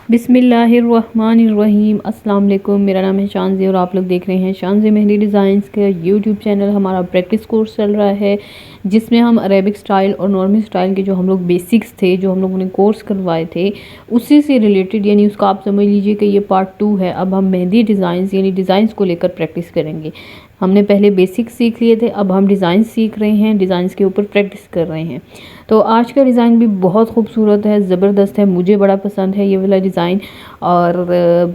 बिस्मिल्लाहिर्रहमानिर्रहीम। अस्सलाम वालेकुम। मेरा नाम है शानज़ी और आप लोग देख रहे हैं शानज़ी मेहंदी डिज़ाइंस का यूट्यूब चैनल। हमारा प्रैक्टिस कोर्स चल रहा है जिसमें हम अरेबिक स्टाइल और नॉर्मल स्टाइल के जो हम लोग बेसिक्स थे, जो हम लोगों ने कोर्स करवाए थे, उसी से रिलेटेड, यानी उसका आप समझ लीजिए कि ये पार्ट 2 है। अब हम मेहंदी डिज़ाइंस यानी डिज़ाइंस को लेकर प्रैक्टिस करेंगे। हमने पहले बेसिक्स सीख लिए थे, अब हम डिज़ाइंस सीख रहे हैं, डिज़ाइंस के ऊपर प्रैक्टिस कर रहे हैं। तो आज का डिज़ाइन भी बहुत खूबसूरत है, ज़बरदस्त है, मुझे बड़ा पसंद है ये वाला डिज़ाइन। और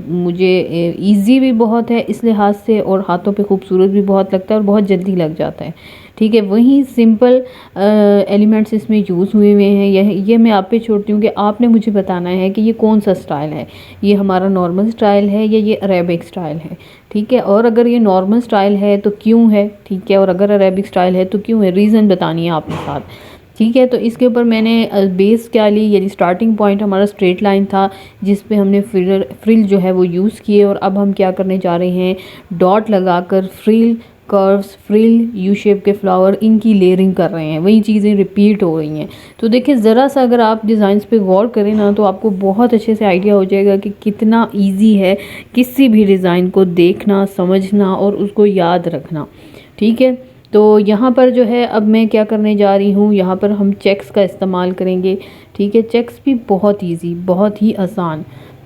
मुझे इजी भी बहुत है इस लिहाज से, और हाथों पे खूबसूरत भी बहुत लगता है और बहुत जल्दी लग जाता है। ठीक है, वहीं सिंपल एलिमेंट्स इसमें यूज़ हुए हुए हैं। ये मैं आप पे छोड़ती हूँ कि आपने मुझे बताना है कि ये कौन सा स्टाइल है, ये हमारा नॉर्मल स्टाइल है या ये अरेबिक स्टाइल है। ठीक है, और अगर ये नॉर्मल स्टाइल है तो क्यों है, ठीक है, और अगर अरेबिक स्टाइल है तो क्यों है, रीज़न बतानी है आपके साथ। ठीक है, तो इसके ऊपर मैंने बेस क्या ली, यानी स्टार्टिंग पॉइंट हमारा स्ट्रेट लाइन था जिस पे हमने फ्रिल जो है वो यूज़ किए। और अब हम क्या करने जा रहे हैं, डॉट लगाकर frill, curves, frill, U shape के फ्लावर, इनकी लेयरिंग कर रहे हैं। वही चीज़ें रिपीट हो रही हैं। तो देखिए, ज़रा सा अगर आप डिज़ाइंस पे गौर करें ना तो आपको बहुत अच्छे से आइडिया हो जाएगा कि कितना ईजी है किसी भी डिज़ाइन को देखना, समझना और उसको याद रखना। ठीक है, तो यहाँ पर जो है अब मैं क्या करने जा रही हूँ, यहाँ पर हम चेक्स का इस्तेमाल करेंगे। ठीक है, चेक्स भी बहुत इजी, बहुत ही आसान,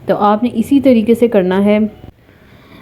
तो आपने इसी तरीके से करना है।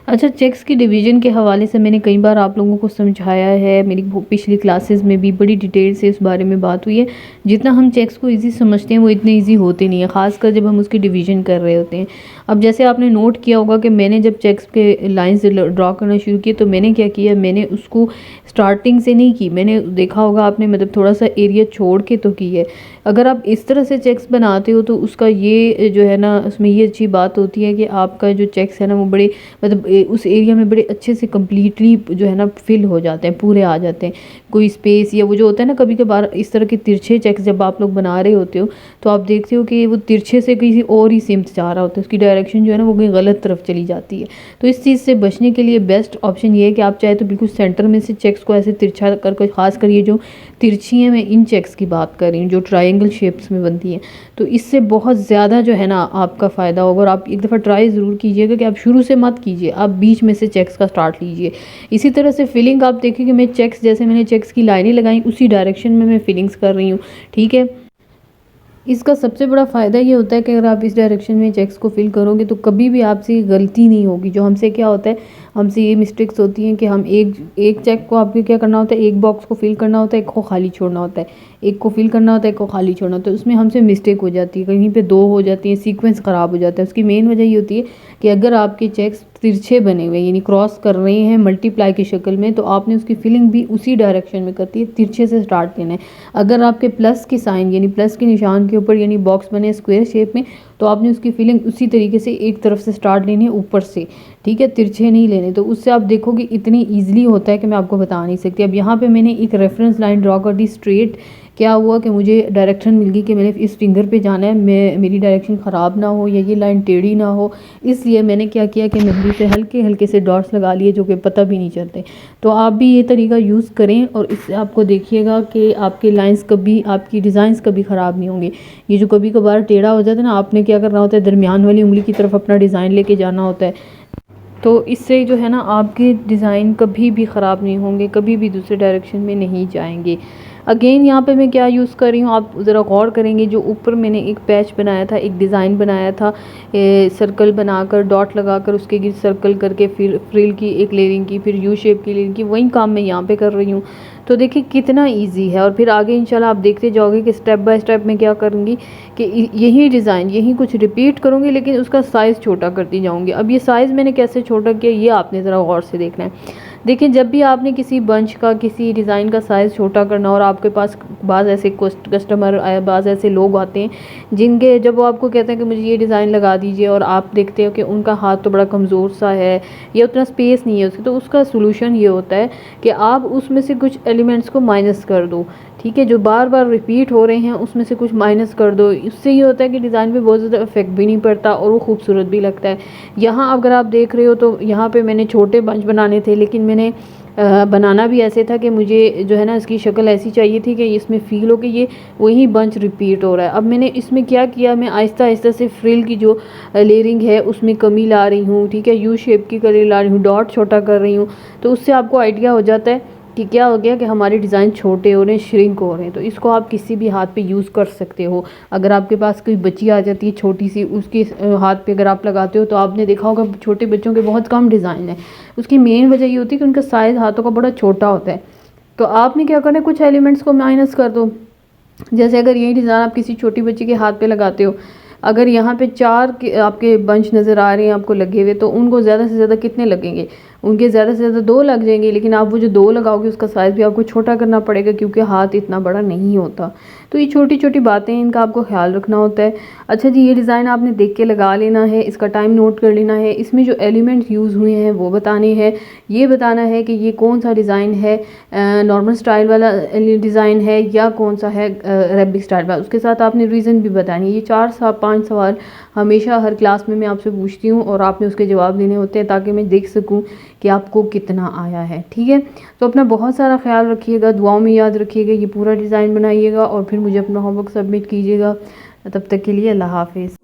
अच्छा, चेक्स की डिवीज़न के हवाले से मैंने कई बार आप लोगों को समझाया है, मेरी पिछली क्लासेस में भी बड़ी डिटेल से इस बारे में बात हुई है। जितना हम चेक्स को इजी समझते हैं वो इतने इजी होते नहीं है, ख़ासकर जब हम उसकी डिवीज़न कर रहे होते हैं। अब जैसे आपने नोट किया होगा कि मैंने जब चेक्स के लाइन्स ड्रॉ करना शुरू किए तो मैंने क्या किया, मैंने उसको स्टार्टिंग से नहीं की, मैंने देखा होगा आपने, मतलब थोड़ा सा एरिया छोड़ के तो की है। अगर आप इस तरह से चेक्स बनाते हो तो उसका ये जो है ना, उसमें ये अच्छी बात होती है कि आपका जो चेक्स है ना वो बड़े, मतलब उस एरिया में बड़े अच्छे से कम्प्लीटली जो है ना फिल हो जाते हैं, पूरे आ जाते हैं। कोई स्पेस या वो जो होता है ना, कभी कभार इस तरह के तिरछे चेक्स जब आप लोग बना रहे होते हो तो आप देखते हो कि वो तिरछे से किसी और ही सिमत जा रहा होता है, उसकी डायरेक्शन जो है ना वो कहीं गलत तरफ चली जाती है। तो इस चीज़ से बचने के लिए बेस्ट ऑप्शन ये है कि आप चाहे तो बिल्कुल सेंटर में से चेक्स को ऐसे तिरछा करके, खासकर ये जो तिरछी हैं, मैं इन चेक्स की बात कर रही हूँ जो ट्रायंगल शेप्स में बनती हैं, तो इससे बहुत ज़्यादा जो है ना आपका फ़ायदा होगा। और आप एक दफ़ा ट्राई ज़रूर कीजिएगा कि आप शुरू से मत कीजिए, आप बीच में से चेक्स का स्टार्ट लीजिए। इसी तरह से फिलिंग आप देखिए कि मैं चेक्स, जैसे मैंने चेक्स की लाइनें लगाई उसी डायरेक्शन में मैं फिलिंग्स कर रही हूँ। ठीक है, इसका सबसे बड़ा फ़ायदा ये होता है कि अगर आप इस डायरेक्शन में चेक्स को फिल करोगे तो कभी भी आपसे गलती नहीं होगी। जो हमसे क्या होता है, हमसे ये मिस्टेक्स होती हैं कि हम एक चेक को आपको क्या करना होता है, एक बॉक्स को फिल करना होता है, एक को खाली छोड़ना होता है, एक को फिल करना होता है, एक को खाली छोड़ना होता है। उसमें हमसे मिस्टेक हो जाती है, कहीं पे 2 हो जाती है, सीक्वेंस ख़राब हो जाता है। उसकी मेन वजह ये होती है कि अगर आपके चेक्स तिरछे बने हुए यानी क्रॉस कर रहे हैं मल्टीप्लाई की शक्ल में, तो आपने उसकी फिलिंग भी उसी डायरेक्शन में करती है, तिरछे से स्टार्ट देना है। अगर आपके प्लस की साइन यानी प्लस के निशान के ऊपर यानी बॉक्स बने स्क्वायर शेप में, तो आपने उसकी फिलिंग उसी तरीके से एक तरफ से स्टार्ट लेनी है, ऊपर से। ठीक है, तिरछे नहीं लेने। तो उससे आप देखोगे इतनी ईजिली होता है कि मैं आपको बता नहीं सकती। अब यहाँ पे मैंने एक रेफरेंस लाइन ड्रॉ कर दी स्ट्रेट। क्या हुआ कि मुझे डायरेक्शन मिल गई कि मैंने इस फिंगर पे जाना है, मेरी डायरेक्शन ख़राब ना हो या ये लाइन टेढ़ी ना हो, इसलिए मैंने क्या किया कि मेहंदी से हल्के हल्के से डॉट्स लगा लिए जो कि पता भी नहीं चलते। तो आप भी ये तरीका यूज़ करें और इससे आपको देखिएगा कि आपके लाइंस कभी, आपकी डिज़ाइंस कभी ख़राब नहीं होंगे। ये जो कभी कभार टेढ़ा हो जाता है ना, आपने क्या करना होता है, दरमियान वाली उंगली की तरफ अपना डिज़ाइन लेके जाना होता है, तो इससे जो है ना आपके डिज़ाइन कभी भी ख़राब नहीं होंगे, कभी भी दूसरे डायरेक्शन में नहीं जाएंगे। अगेन यहाँ पे मैं क्या यूज़ कर रही हूँ, आप ज़रा गौर करेंगे, जो ऊपर मैंने एक पैच बनाया था, एक डिज़ाइन बनाया था, सर्कल बनाकर डॉट लगाकर उसके गिर्द सर्कल करके फिर फ्रिल की एक लेयरिंग की, फिर यू शेप की लेयरिंग की, वही काम मैं यहाँ पे कर रही हूँ। तो देखिए कितना इजी है। और फिर आगे इंशाल्लाह आप देखते जाओगे कि स्टेप बाय स्टेप मैं क्या करूँगी कि यही डिज़ाइन, यही कुछ रिपीट करूँगी लेकिन उसका साइज़ छोटा करती जाऊँगी। अब ये साइज़ मैंने कैसे छोटा किया ये आपने ज़रा गौर से देखना है। देखिए, जब भी आपने किसी बंच का, किसी डिज़ाइन का साइज़ छोटा करना और आपके पास बाज़ ऐसे कस्टमर, बाज़ ऐसे लोग आते हैं जिनके, जब वो आपको कहते हैं कि मुझे ये डिज़ाइन लगा दीजिए, और आप देखते हो कि उनका हाथ तो बड़ा कमज़ोर सा है या उतना स्पेस नहीं है उसकी, तो उसका सलूशन ये होता है कि आप उसमें से कुछ एलिमेंट्स को माइनस कर दो। ठीक है, जो बार बार रिपीट हो रहे हैं उसमें से कुछ माइनस कर दो। इससे ये होता है कि डिज़ाइन पे बहुत ज़्यादा इफेक्ट भी नहीं पड़ता और वो खूबसूरत भी लगता है। यहाँ अगर आप देख रहे हो तो यहाँ पे मैंने छोटे बंच बनाने थे, लेकिन मैंने बनाना भी ऐसे था कि मुझे जो है ना इसकी शक्ल ऐसी चाहिए थी कि इसमें फ़ील हो कि ये वही बंच रिपीट हो रहा है। अब मैंने इसमें क्या किया, मैं आहिस्ता आहिस्ता से फ्रिल की जो लेयरिंग है उसमें कमी ला रही हूँ, ठीक है, यू शेप की कली ला रही हूँ, डॉट छोटा कर रही हूँ। तो उससे आपको आइडिया हो जाता है कि क्या हो गया कि हमारे डिज़ाइन छोटे हो रहे हैं, श्रिंक हो रहे हैं। तो इसको आप किसी भी हाथ पे यूज़ कर सकते हो। अगर आपके पास कोई बच्ची आ जाती है छोटी सी, उसके हाथ पे अगर आप लगाते हो, तो आपने देखा होगा छोटे बच्चों के बहुत कम डिज़ाइन है। उसकी मेन वजह ये होती है कि उनका साइज़ हाथों का बड़ा छोटा होता है। तो आपने क्या करना है, कुछ एलिमेंट्स को माइनस कर दो। जैसे अगर यही डिज़ाइन आप किसी छोटी बच्ची के हाथ पे लगाते हो, अगर यहाँ पे 4 के आपके बंच नज़र आ रहे हैं आपको लगे हुए, तो उनको ज़्यादा से ज़्यादा कितने लगेंगे, उनके ज़्यादा से ज़्यादा 2 लग जाएंगे। लेकिन आप वो जो 2 लगाओगे उसका साइज़ भी आपको छोटा करना पड़ेगा, क्योंकि हाथ इतना बड़ा नहीं होता। तो ये छोटी छोटी बातें हैं, इनका आपको ख्याल रखना होता है। अच्छा जी, ये डिज़ाइन आपने देख के लगा लेना है, इसका टाइम नोट कर लेना है, इसमें जो एलिमेंट्स यूज़ हुए हैं वो बताने हैं, ये बताना है कि ये कौन सा डिज़ाइन है, नॉर्मल स्टाइल वाला डिज़ाइन है या कौन सा है अरेबिक स्टाइल वाला। उसके साथ आपने रीज़न भी बतानी है। ये 4 से 5 सवाल हमेशा हर क्लास में मैं आपसे पूछती हूँ और आपने उसके जवाब देने होते हैं, ताकि मैं देख सकूँ कि आपको कितना आया है। ठीक है, तो अपना बहुत सारा ख्याल रखिएगा, दुआओं में याद रखिएगा, ये पूरा डिज़ाइन बनाइएगा और फिर मुझे अपना होमवर्क सबमिट कीजिएगा। तब तक के लिए अल्लाह हाफिज़।